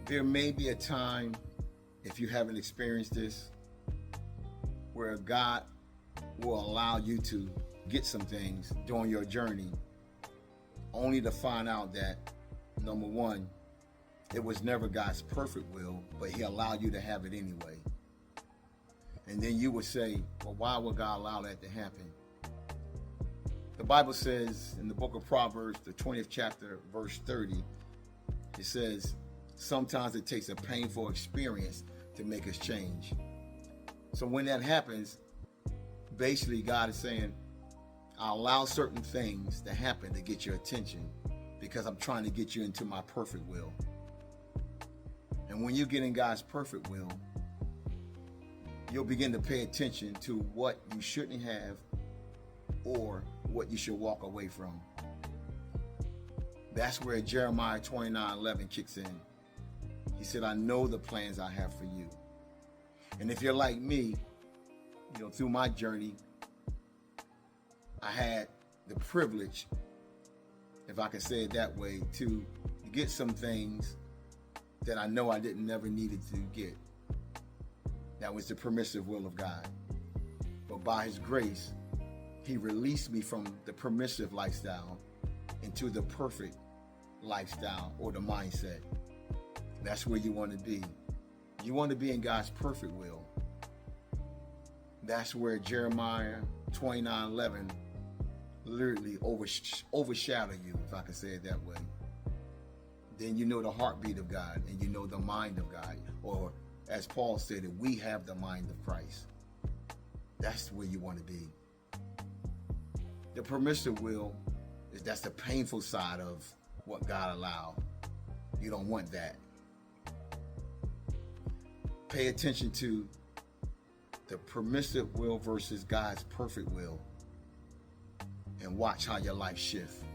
There may be a time, if you haven't experienced this, where God will allow you to get some things during your journey, only to find out that, number one, it was never God's perfect will, but He allowed you to have it anyway. And then you would say, well, why would God allow that to happen? The Bible says in the book of Proverbs, the 20th chapter, verse 30, it says, sometimes it takes a painful experience to make us change. So when that happens, basically God is saying, I allow certain things to happen to get your attention because I'm trying to get you into my perfect will. And when you get in God's perfect will, you'll begin to pay attention to what you shouldn't have or what you should walk away from. That's where Jeremiah 29:11 kicks in. He said, I know the plans I have for you. And if you're like me, through my journey, I had the privilege, if I can say it that way, to get some things that I know I never needed to get. That was the permissive will of God. But by His grace, He released me from the permissive lifestyle into the perfect lifestyle or the mindset. That's where you want to be. You want to be in God's perfect will. That's where Jeremiah 29:11 literally overshadow you, if I can say it that way. Then you know the heartbeat of God and you know the mind of God. Or as Paul said, that we have the mind of Christ. That's where you want to be. The permissive will that's the painful side of what God allowed. You don't want that. Pay attention to the permissive will versus God's perfect will, and watch how your life shifts.